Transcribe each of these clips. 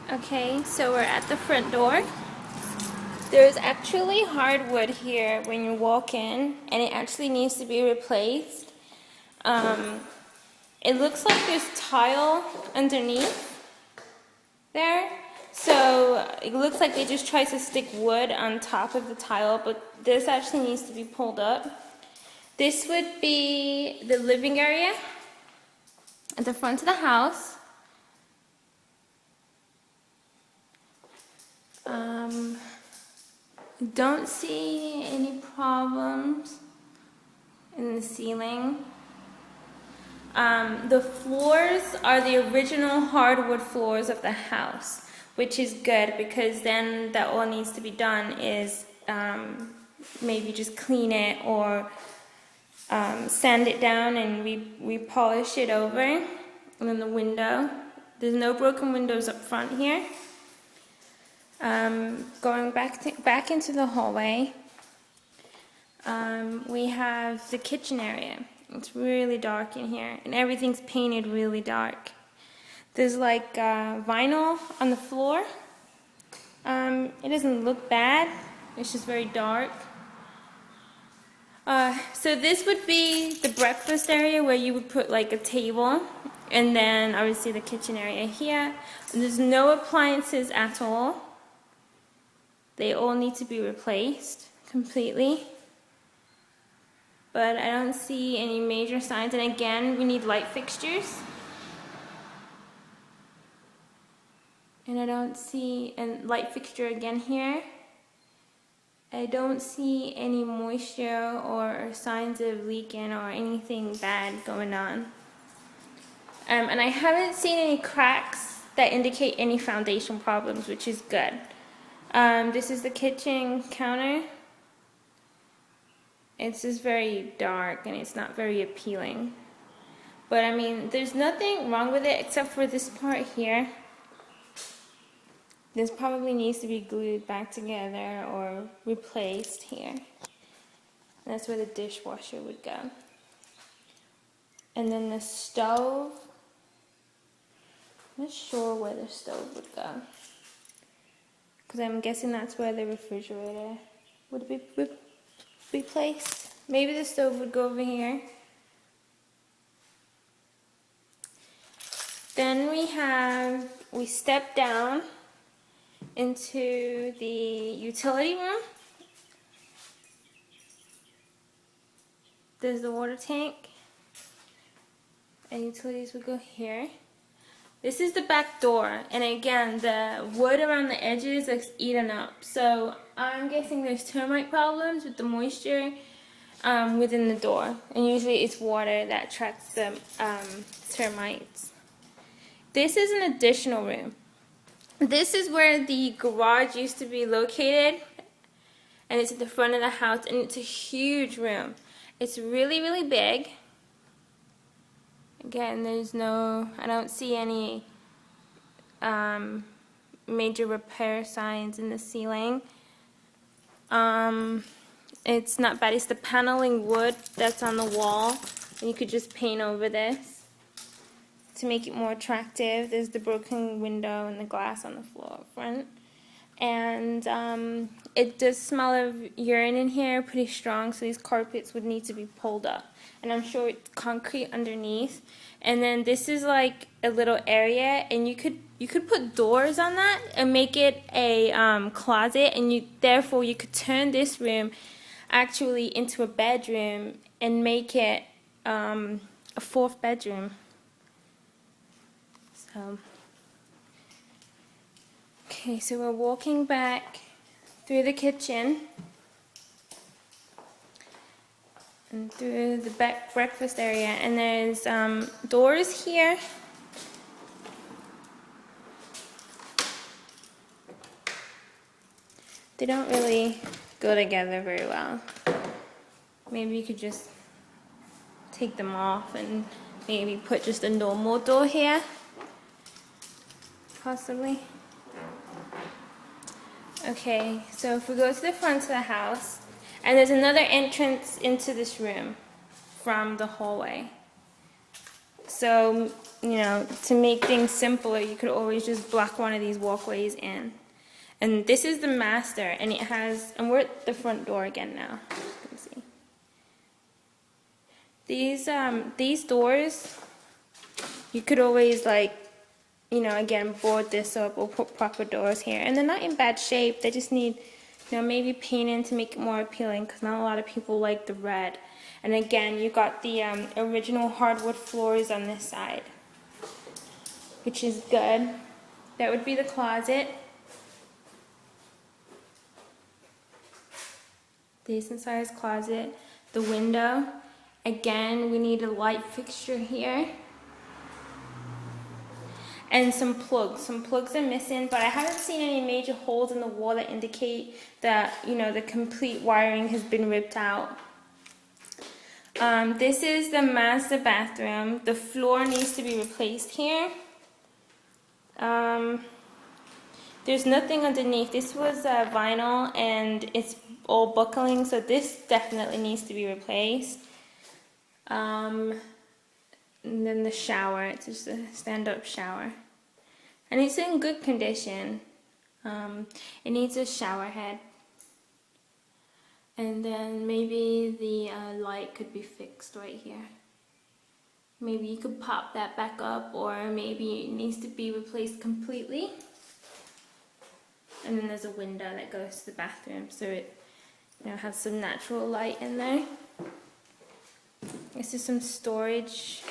Okay, so we're at the front door. There's actually hardwood here when you walk in, and it actually needs to be replaced. It looks like there's tile underneath there, so it looks like they just tried to stick wood on top of the tile, but this actually needs to be pulled up. This would be the living area at the front of the house. Don't see any problems in the ceiling. The floors are the original hardwood floors of the house, which is good because then that all needs to be done is maybe just clean it or sand it down and we polish it over. And then the window, there's no broken windows up front here. Going back into the hallway, we have the kitchen area. It's really dark in here, and everything's painted really dark. There's like vinyl on the floor. It doesn't look bad, it's just very dark. So this would be the breakfast area where you would put like a table, and then obviously the kitchen area here. There's no appliances at all. They all need to be replaced completely. But I don't see any major signs. And again, we need light fixtures. And I don't see a light fixture again here. I don't see any moisture or signs of leaking or anything bad going on. And I haven't seen any cracks that indicate any foundation problems, which is good. This is the kitchen counter. It's just very dark and it's not very appealing. But I mean, there's nothing wrong with it except for this part here. This probably needs to be glued back together or replaced here. And that's where the dishwasher would go. And then the stove. I'm not sure where the stove would go. Because I'm guessing that's where the refrigerator would be placed. Maybe the stove would go over here. Then we step down into the utility room. There's the water tank. And utilities would go here. This is the back door, and again, the wood around the edges is eaten up. So I'm guessing there's termite problems with the moisture within the door, and usually it's water that attracts the termites. This is an additional room. This is where the garage used to be located, and it's at the front of the house, and it's a huge room. It's really, really big. Again, I don't see any major repair signs in the ceiling. It's not bad. It's the paneling wood that's on the wall, and you could just paint over this to make it more attractive. There's the broken window and the glass on the floor up front. And it does smell of urine in here pretty strong, so these carpets would need to be pulled up. And I'm sure it's concrete underneath. And then this is like a little area, and you could put doors on that and make it a closet, and therefore you could turn this room actually into a bedroom and make it a fourth bedroom. So. Okay, so we're walking back through the kitchen and through the back breakfast area, and there's doors here. They don't really go together very well. Maybe you could just take them off and maybe put just a normal door here, possibly. Okay, so if we go to the front of the house, and there's another entrance into this room from the hallway. So you know, to make things simpler, you could always just block one of these walkways in. And this is the master, and it has, and we're at the front door again now. You can see. These doors, you could always, like, you know, again, board this up or put proper doors here. And they're not in bad shape. They just need, you know, maybe painting to make it more appealing, because not a lot of people like the red. And again, you got the original hardwood floors on this side, which is good. That would be the closet. Decent sized closet. The window. Again, we need a light fixture here. And some plugs. Some plugs are missing, but I haven't seen any major holes in the wall that indicate that, you know, the complete wiring has been ripped out. This is the master bathroom. The floor needs to be replaced here. There's nothing underneath. This was vinyl and it's all buckling, so this definitely needs to be replaced. And then the shower, it's just a stand-up shower. And it's in good condition. It needs a shower head. And then maybe the light could be fixed right here. Maybe you could pop that back up, or maybe it needs to be replaced completely. And then there's a window that goes to the bathroom, so it, you know, has some natural light in there. This is some storage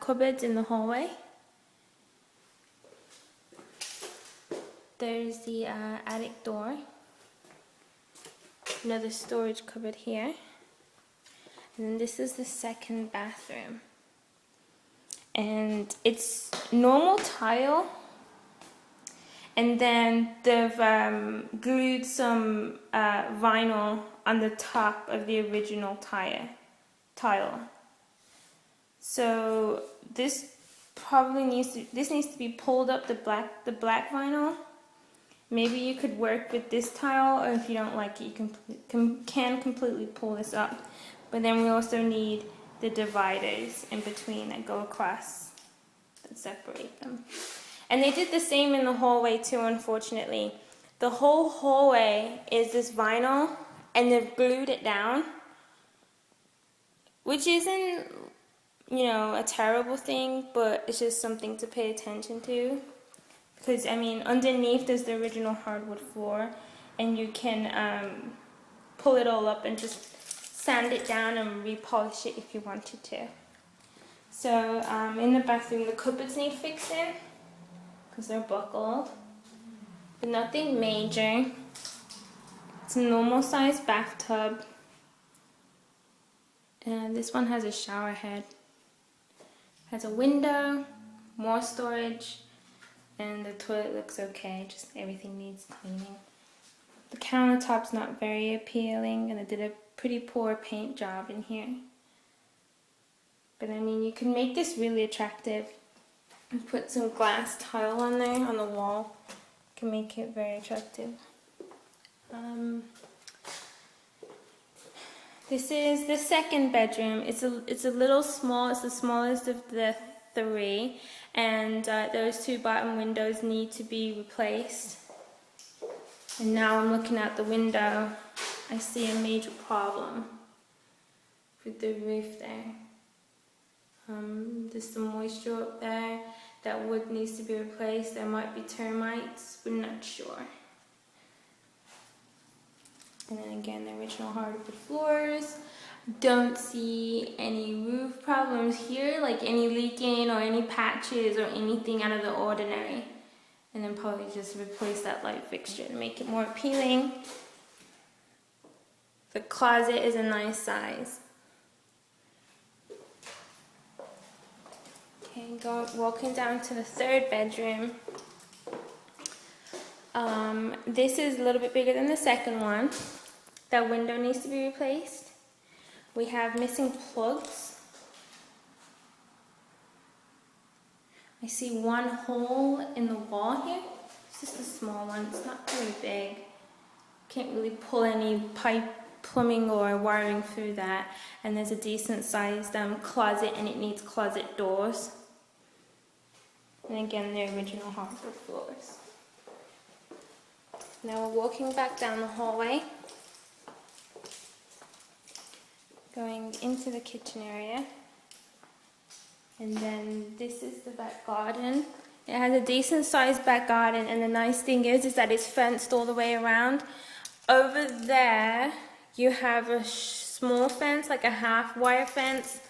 cupboards in the hallway. There's the attic door. Another storage cupboard here. And then this is the second bathroom. And it's normal tile. And then they've glued some vinyl on the top of the original tile. So this probably needs to be pulled up, the black vinyl. Maybe you could work with this tile, or if you don't like it, you can completely pull this up. But then we also need the dividers in between that go across that separate them. And they did the same in the hallway too, unfortunately. The whole hallway is this vinyl, and they've glued it down, which isn't, you know, a terrible thing, but it's just something to pay attention to. Because, I mean, underneath there's the original hardwood floor, and you can pull it all up and just sand it down and repolish it if you wanted to. So, in the bathroom, the cupboards need fixing, because they're buckled. But nothing major. It's a normal sized bathtub. And this one has a shower head. Has a window, more storage. And the toilet looks okay, just everything needs cleaning. The countertop's not very appealing, and I did a pretty poor paint job in here. But I mean, you can make this really attractive and put some glass tile on there on the wall. You can make it very attractive. This is the second bedroom. It's a little small. It's the smallest of the three, and those two bottom windows need to be replaced. And now I'm looking out the window. I see a major problem with the roof there. There's some moisture up there. That wood needs to be replaced. There might be termites. We're not sure. And then again, the original hardwood floors. Don't see any roof problems here, like any leaking or any patches or anything out of the ordinary. And then probably just replace that light fixture to make it more appealing. The closet is a nice size. Okay, walking down to the third bedroom. This is a little bit bigger than the second one. That window needs to be replaced. We have missing plugs. I see one hole in the wall here. It's just a small one, it's not very big. Can't really pull any pipe, plumbing or wiring through that. And there's a decent sized closet, and it needs closet doors. And again, the original hardwood floors. Now we're walking back down the hallway, going into the kitchen area. And then this is the back garden. It has a decent sized back garden, and the nice thing is that it's fenced all the way around. Over there, you have a small fence, like a half wire fence.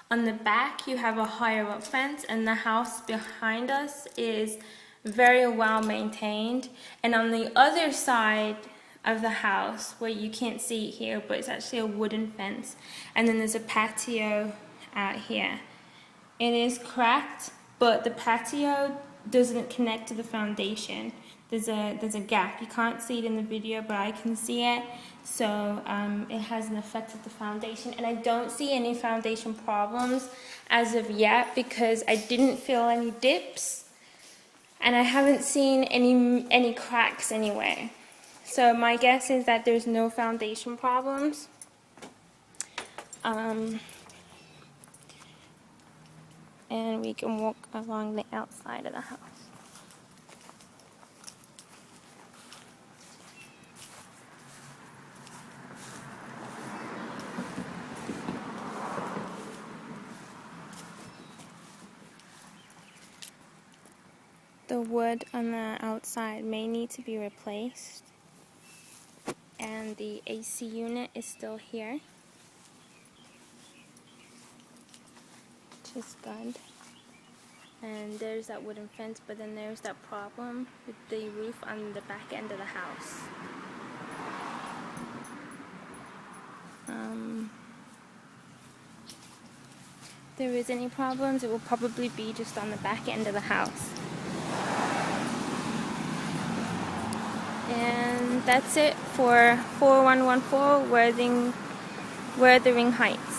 On the back, you have a higher up fence, and the house behind us is very well maintained. And on the other side of the house, where you can't see it here, but it's actually a wooden fence. And then there's a patio out here. It is cracked, but the patio doesn't connect to the foundation. There's a gap. You can't see it in the video, but I can see it. So it hasn't affected the foundation, and I don't see any foundation problems as of yet because I didn't feel any dips, and I haven't seen any cracks anywhere. So my guess is that there's no foundation problems. And we can walk along the outside of the house. The wood on the outside may need to be replaced, and the AC unit is still here, which is good. And there's that wooden fence, but then there's that problem with the roof on the back end of the house. If there is any problems, it will probably be just on the back end of the house. And that's it for 4114 Wuthering Heights.